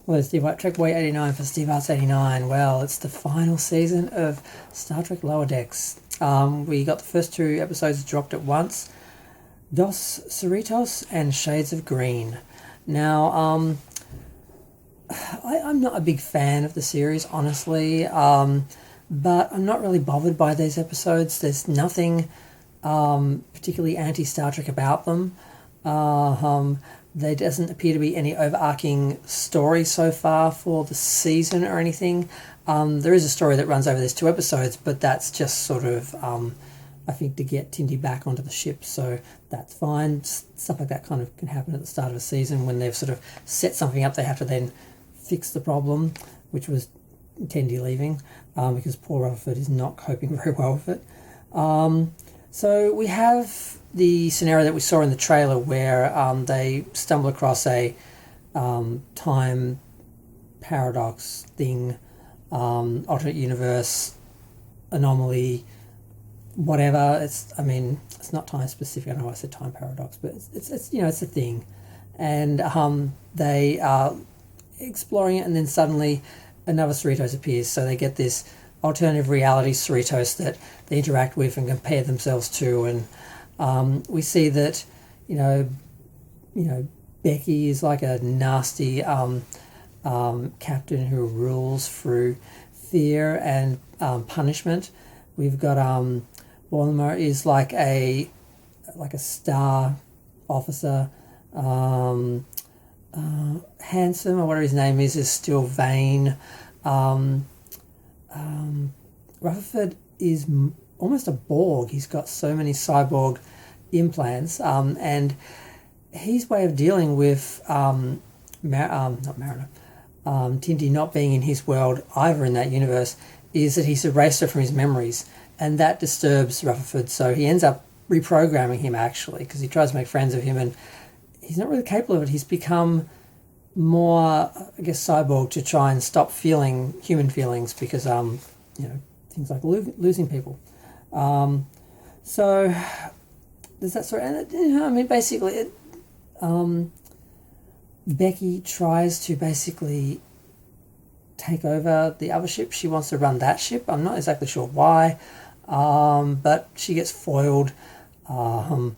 Hello, Steve White, Trek Boy 89 for Steve Arts 89. Well, it's the final season of Star Trek Lower Decks. We got the first two episodes dropped at once. Dos Cerritos and Shades of Green. Now, I'm not a big fan of the series, honestly, but I'm not really bothered by these episodes. There's nothing particularly anti-Star Trek about them. There doesn't appear to be any overarching story so far for the season or anything. There is a story that runs over these two episodes, but that's just sort of, I think, to get Tindy back onto the ship, so that's fine. Stuff like that kind of can happen at the start of a season when they've sort of set something up. They have to then fix the problem, which was Tindy leaving, because poor Rutherford is not coping very well with it. So we have the scenario that we saw in the trailer where they stumble across a time paradox thing, alternate universe, anomaly, whatever. It's not time specific. I know I said time paradox, but it's it's a thing, and they are exploring it, and then suddenly another Cerritos appears. So they get this alternative reality Cerritos that they interact with and compare themselves to, and we see that Becky is like a nasty captain who rules through fear and punishment. We've got Walmer is like a star officer. Handsome, or whatever his name is still vain. Rutherford is almost a Borg. He's got so many cyborg implants, and his way of dealing with not Mariner, Tindy not being in his world either in that universe, is that he's erased her from his memories, and that disturbs Rutherford. So he ends up reprogramming him, actually, because he tries to make friends with him, and he's not really capable of it. He's become more, I guess, cyborg to try and stop feeling human feelings, because things like losing people. So there's that sort of, and basically Becky tries to basically take over the other ship. She wants to run that ship. I'm not exactly sure why, but she gets foiled, and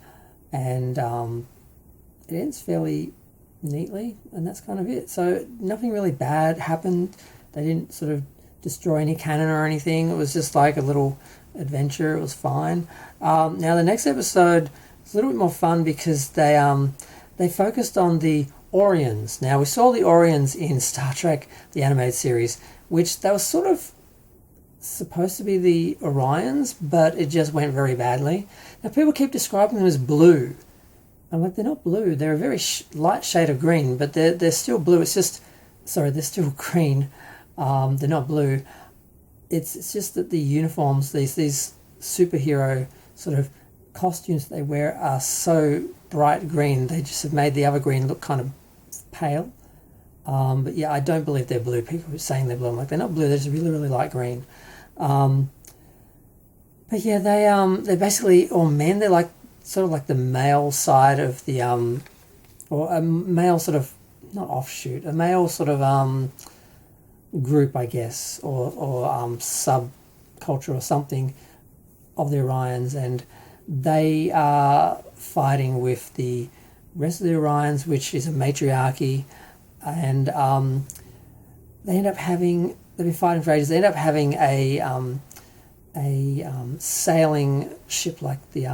it ends fairly neatly, and that's kind of it. So nothing really bad happened. They didn't sort of destroy any cannon or anything. It was just like a little adventure. It was fine. Now the next episode is a little bit more fun because they focused on the Orions. Now we saw the Orions in Star Trek, the animated series, which they were sort of supposed to be the Orions, but it just went very badly. Now people keep describing them as blue. I'm like, they're not blue. They're a very light shade of green, but they're still blue. It's just, sorry, they're still green. They're not blue. It's just that the uniforms, these superhero sort of costumes they wear are so bright green. They just have made the other green look kind of pale. But yeah, I don't believe they're blue. People are saying they're blue. I'm like, they're not blue. They're just really, really light green. But yeah, they're basically all men. They're like sort of like the male side of the or a male sort of, not offshoot, a male sort of group, I guess, or subculture or something of the Orions, and they are fighting with the rest of the Orions, which is a matriarchy, and they end up having, they've been fighting for ages. They end up having a sailing ship, like the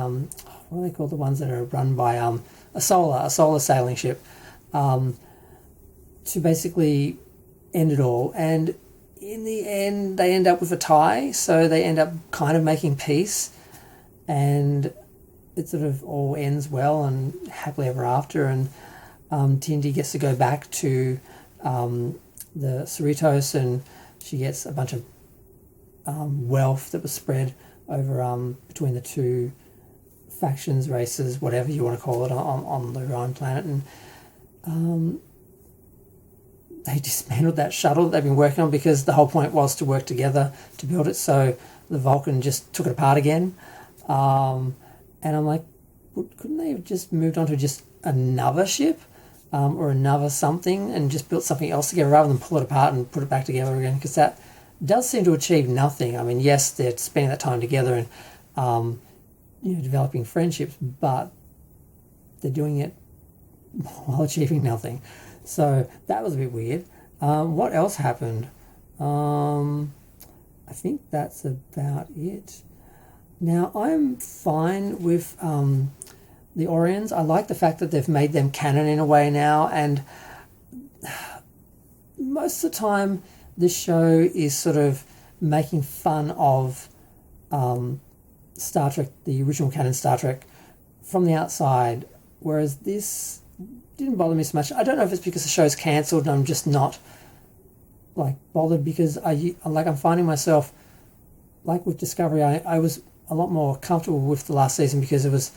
what are they called, the ones that are run by a solar sailing ship, to basically end it all. And in the end they end up with a tie, so they end up kind of making peace, and it sort of all ends well and happily ever after, and Tindy gets to go back to the Cerritos, and she gets a bunch of wealth that was spread over between the two factions, races, whatever you want to call it, on the Orion planet, and they dismantled that shuttle that they've been working on, because the whole point was to work together to build it. So the Vulcan just took it apart again, and I'm like, couldn't they have just moved on to just another ship? or another something and just built something else together rather than pull it apart and put it back together again, because that does seem to achieve nothing. I mean, yes, they're spending that time together and developing friendships, but they're doing it while achieving nothing. So that was a bit weird. What else happened? I think that's about it. Now, I'm fine with the Orions. I like the fact that they've made them canon in a way now, and most of the time this show is sort of making fun of Star Trek, the original canon Star Trek, from the outside, whereas this didn't bother me so much. I don't know if it's because the show's cancelled and I'm just not bothered, because I'm finding myself, like with Discovery, I was a lot more comfortable with the last season because it was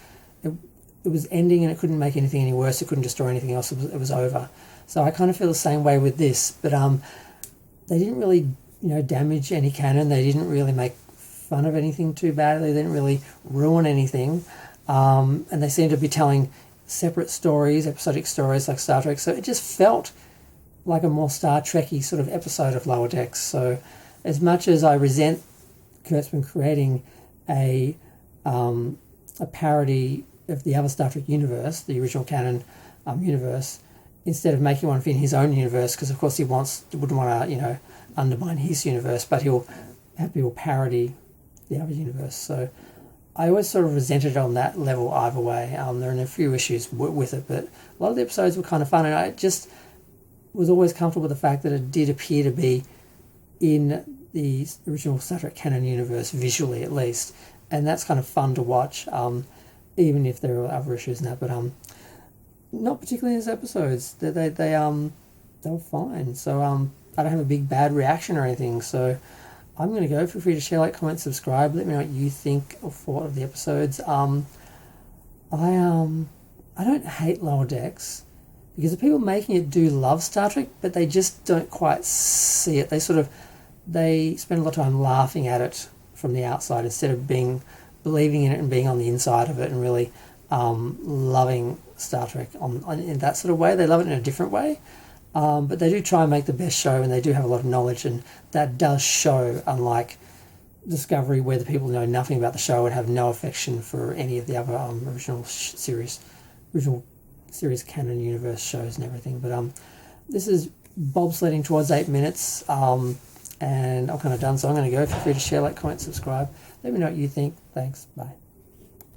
ending and it couldn't make anything any worse. It couldn't destroy anything else. It was over. So I kind of feel the same way with this. But they didn't really damage any canon. They didn't really make fun of anything too badly. They didn't really ruin anything. And they seem to be telling separate stories, episodic stories like Star Trek. So it just felt like a more Star Trek-y sort of episode of Lower Decks. So as much as I resent Kurtzman creating a parody of the other Star Trek universe, the original canon universe, instead of making one in his own universe, because of course he wouldn't want to undermine his universe, but he'll have people parody the other universe. So I always sort of resented it on that level either way. There are a few issues with it, but a lot of the episodes were kind of fun, and I just was always comfortable with the fact that it did appear to be in the original Star Trek canon universe, visually at least, and that's kind of fun to watch, even if there are other issues in that, but not particularly in these episodes. They were fine, so I don't have a big bad reaction or anything, so I'm going to go. Feel free to share, like, comment, subscribe, let me know what you think or thought of the episodes. I don't hate Lower Decks, because the people making it do love Star Trek, but they just don't quite see it. They spend a lot of time laughing at it from the outside instead of believing in it and being on the inside of it and really loving Star Trek in that sort of way. They love it in a different way, but they do try and make the best show, and they do have a lot of knowledge, and that does show, unlike Discovery, where the people know nothing about the show and have no affection for any of the other original series canon universe shows and everything. But this is bobsledding towards 8 minutes, and I'm kind of done, so I'm going to go. Feel free to share, like, comment, subscribe. Let me know what you think. Thanks. Bye.